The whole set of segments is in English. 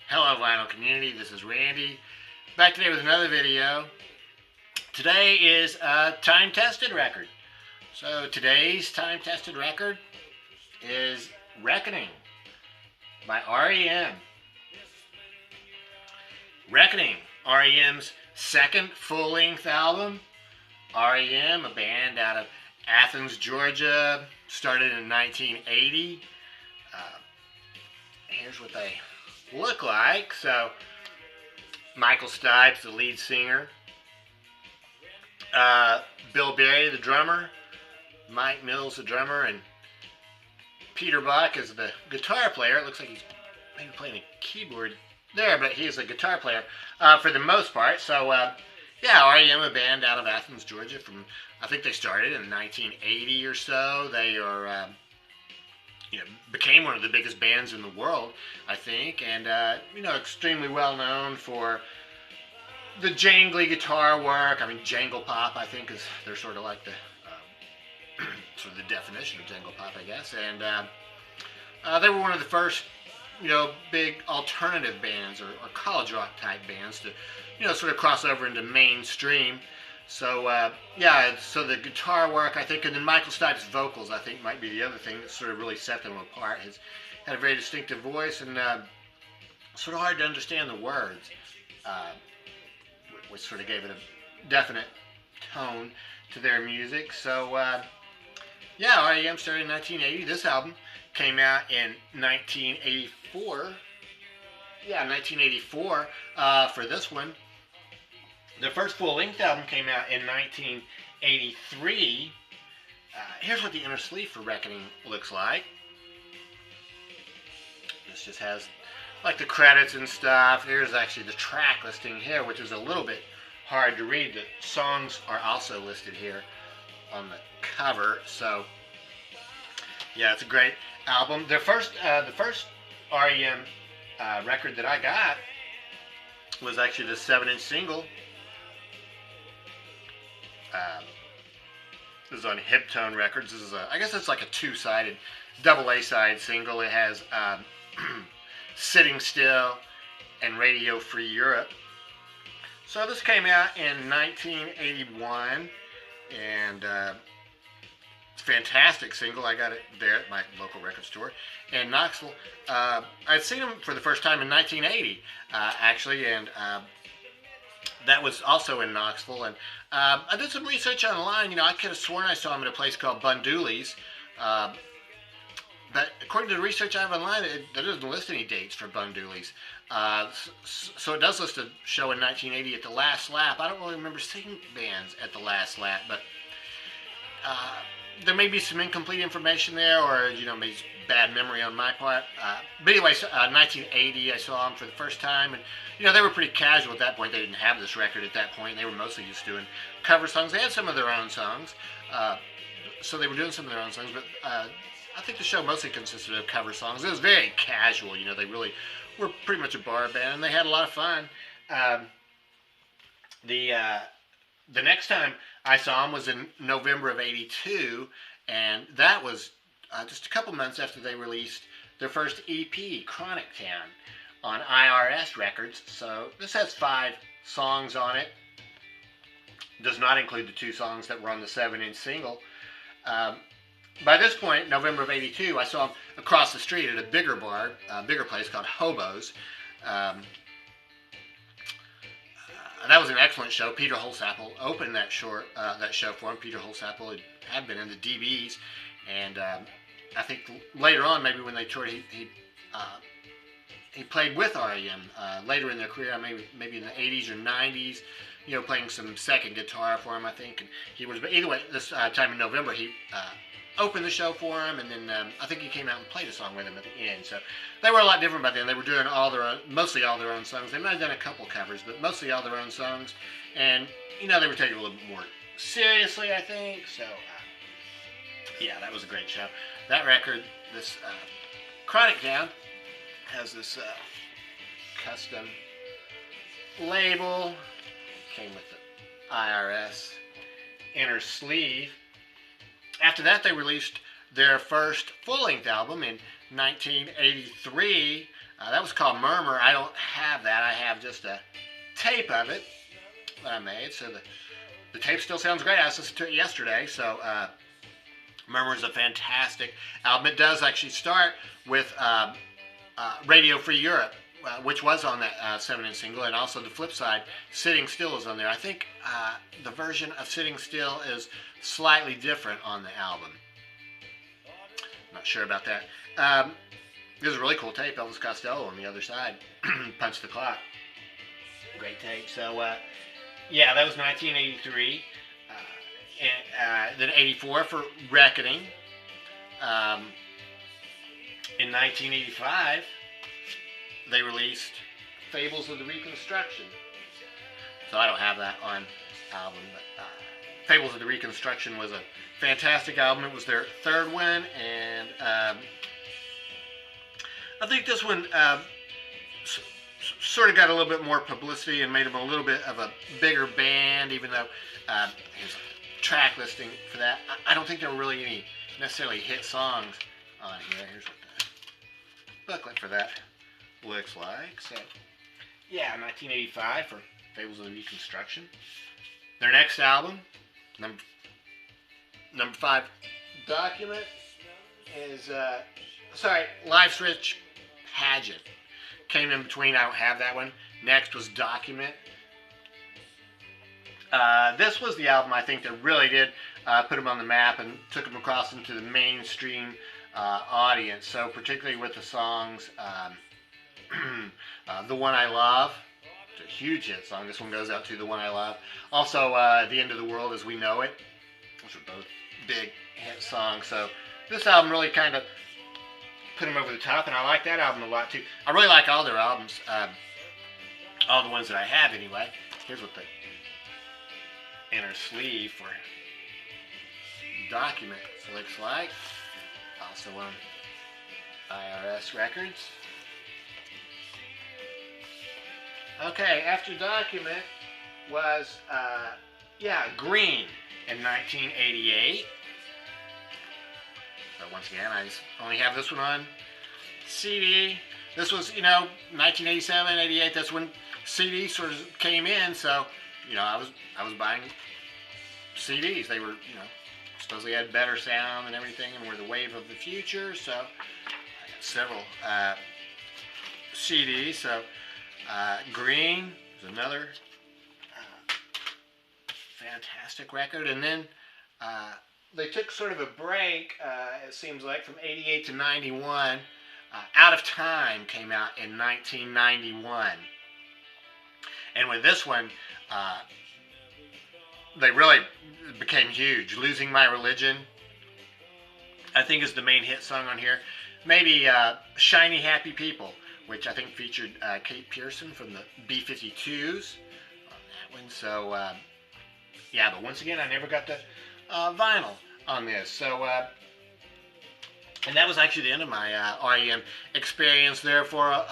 Hello vinyl community, this is Randy, back today with another video. Today is a time-tested record. So today's time-tested record is Reckoning by R.E.M. Reckoning, R.E.M.'s second full-length album. R.E.M., a band out of Athens, Georgia, started in 1980. Here's what they look like. So Michael Stipe's the lead singer, Bill Berry the drummer, Mike Mills the drummer, and Peter Buck is the guitar player. It looks like he's maybe playing a keyboard there, but he's a guitar player for the most part. So yeah, R.E.M., a band out of Athens, Georgia. From I think they started in 1980 or so. They are became one of the biggest bands in the world, I think, and extremely well known for the jangly guitar work. I mean, jangle pop, I think, is they're sort of like the sort of the definition of jangle pop, I guess. And they were one of the first, big alternative bands or college rock type bands to, sort of cross over into mainstream. So so the guitar work, I think, and then Michael Stipe's vocals, I think, might be the other thing that sort of really set them apart. He's had a very distinctive voice and sort of hard to understand the words, which sort of gave it a definite tone to their music. So R.E.M. started in 1980. This album came out in 1984. Yeah, 1984 for this one. The first full-length album came out in 1983. Here's what the inner sleeve for Reckoning looks like. This just has like the credits and stuff. Here's actually the track listing here, which is a little bit hard to read. The songs are also listed here on the cover. So yeah, it's a great album. The first R.E.M. Record that I got was actually the 7-inch single. This is on Hip Tone Records. This is I guess it's like a two-sided, double A-side single. It has Sitting Still and Radio Free Europe. So this came out in 1981, and it's a fantastic single. I got it there at my local record store in Knoxville. I'd seen them for the first time in 1980, actually, and that was also in Knoxville. And I did some research online. I could have sworn I saw him at a place called Bundooley's. But according to the research I have online, it doesn't list any dates for Bundooley's. So it does list a show in 1980 at the Last Lap. I don't really remember seeing bands at the Last Lap, but there may be some incomplete information there, or maybe bad memory on my part. But anyway, 1980, I saw them for the first time, and they were pretty casual at that point. They didn't have this record at that point. They were mostly just doing cover songs. They had some of their own songs, so they were doing some of their own songs. But I think the show mostly consisted of cover songs. It was very casual. They really were pretty much a bar band, and they had a lot of fun. The next time I saw them was in November of '82, and that was just a couple months after they released their first EP, Chronic Town, on IRS Records. So this has 5 songs on it. Does not include the 2 songs that were on the 7-inch single. By this point, November of '82, I saw them across the street at a bigger bar, a bigger place called Hobo's. That was an excellent show. Peter Holsapple opened that show for him. Peter Holsapple had been in the DBs, and I think later on, maybe when they toured, he played with R.E.M. Later in their career, maybe in the '80s or '90s, playing some second guitar for him, I think. And he was, but either way, this time in November, he opened the show for him, and then I think he came out and played a song with him at the end. So they were a lot different by then. They were doing mostly all their own songs. They might have done a couple covers, but mostly all their own songs. And they were taking it a little bit more seriously, I think. So yeah, that was a great show. That record, this Chronic Town, has this custom label. Came with the IRS inner sleeve. After that, they released their first full-length album in 1983, That was called Murmur. I don't have that. I have just a tape of it that I made. So the tape still sounds great. I listened to it yesterday. So Murmur is a fantastic album. It does actually start with Radio Free Europe, which was on that 7-inch single, and also the flip side, Sitting Still is on there. I think the version of Sitting Still is slightly different on the album. Not sure about that. This is a really cool tape. Elvis Costello on the other side. Punch the Clock. Great tape. So, yeah, that was 1983. And then 84 for Reckoning. In 1985, they released Fables of the Reconstruction. So I don't have that on album, but Fables of the Reconstruction was a fantastic album. It was their third one, and I think this one sort of got a little bit more publicity and made them a little bit of a bigger band, even though here's a track listing for that. I don't think there were really any necessarily hit songs on here. Here's what the booklet for that looks like. So, yeah, 1985 for Fables of the Reconstruction. Their next album, number 5, Document, is, Life's Rich Pageant. Came in between, I don't have that one. Next was Document. This was the album I think that really did put them on the map and took them across into the mainstream audience. So particularly with the songs The One I Love. It's a huge hit song. This one goes out to The One I Love. Also The End of the World as We Know It. Those are both big hit songs. So this album really kind of put them over the top, and I like that album a lot too. I really like all their albums. All the ones that I have anyway. Here's what the inner sleeve for Document looks like. Also on IRS Records. Okay, after Document was, Green in 1988. So once again, I just only have this one on CD. This was, 1987, 88, that's when CD sort of came in, so, I was buying CDs. They were, supposedly had better sound and everything, and were the wave of the future, so I got several CDs. So Green is another fantastic record, and then they took sort of a break, it seems like, from 88 to 91. Out of Time came out in 1991. And with this one, they really became huge. Losing My Religion, I think, is the main hit song on here. Maybe Shiny Happy People, which I think featured Kate Pearson from the B-52s on that one. So, yeah, but once again, I never got the vinyl on this. So, and that was actually the end of my R.E.M. experience there for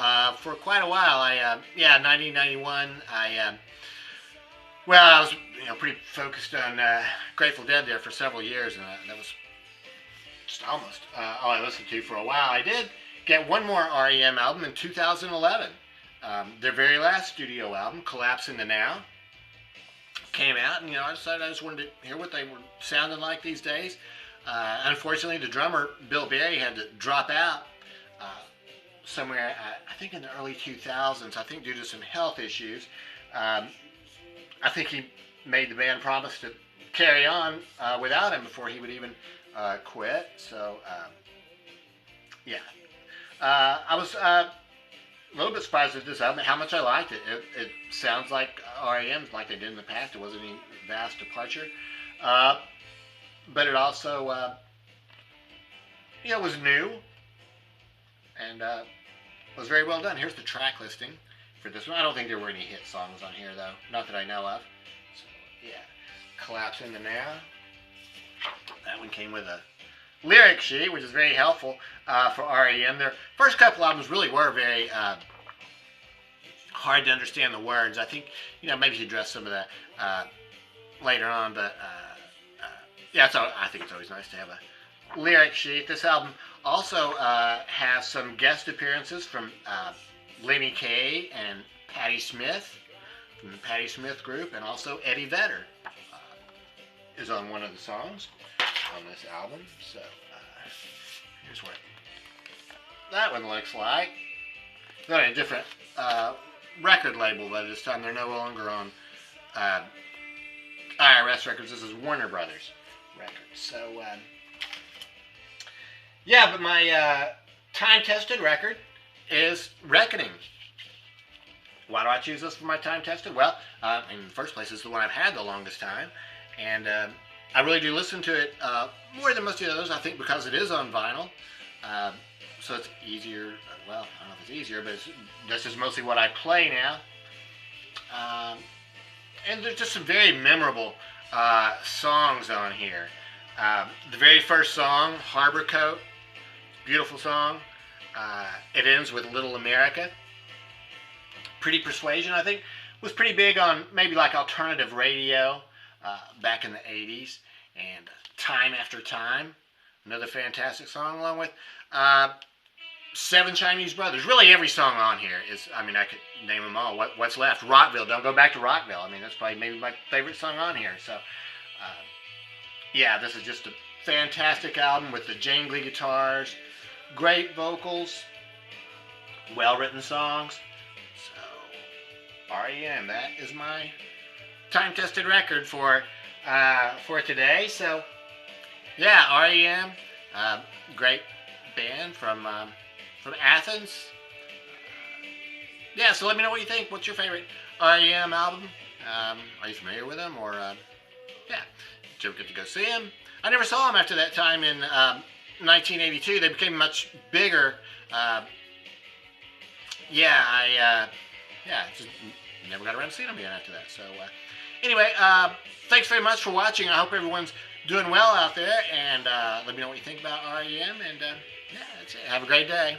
quite a while. 1991, I was pretty focused on Grateful Dead there for several years, and that was just almost all I listened to for a while. I did get one more R.E.M. album in 2011. Their very last studio album, Collapse into Now, came out, and I decided I just wanted to hear what they were sounding like these days. Unfortunately, the drummer, Bill Berry, had to drop out somewhere, I think in the early 2000s, I think due to some health issues. I think he made the band promise to carry on without him before he would even quit. So, yeah. I was a little bit surprised at this album, how much I liked it. It sounds like R.E.M. like they did in the past. It wasn't any vast departure. But it also, was new and was very well done. Here's the track listing for this one. I don't think there were any hit songs on here, though. Not that I know of. So, yeah. Collapse into Now. That one came with a lyric sheet, which is very helpful for R.E.M. Their first couple albums really were very hard to understand the words. I think, maybe you address some of that later on, but... yeah, so I think it's always nice to have a lyric sheet. This album also has some guest appearances from Lenny Kaye and Patti Smith from the Patti Smith Group, and also Eddie Vedder is on one of the songs on this album. So here's what that one looks like. They're on a different record label by this time. They're no longer on IRS Records. This is Warner Brothers Records. So yeah, but my time-tested record is Reckoning. Why do I choose this for my time-tested? Well, in the first place, it's the one I've had the longest time, and I really do listen to it more than most of the others, I think, because it is on vinyl. So it's easier. Well, I don't know if it's easier, but this is mostly what I play now. And there's just some very memorable songs on here. The very first song, Harbor Coat, beautiful song. It ends with Little America. Pretty Persuasion, I think, was pretty big on maybe like alternative radio back in the 80s. And Time After Time, another fantastic song, along with Seven Chinese Brothers. Really every song on here is, I mean, I could name them all. What's left? Rockville, don't go back to Rockville. I mean, that's probably maybe my favorite song on here. So, yeah, this is just a fantastic album with the jangly guitars, great vocals, well-written songs. So, R.E.M., that is my time-tested record for today. So, yeah, R.E.M., great band from Athens. Yeah, so let me know what you think. What's your favorite R.E.M. album? Are you familiar with them? Or, yeah, did you ever get to go see them? I never saw them after that time in 1982. They became much bigger. Yeah, just never got around to seeing them again after that. So, anyway, thanks very much for watching. I hope everyone's doing well out there. And let me know what you think about R.E.M. And, yeah, that's it. Have a great day.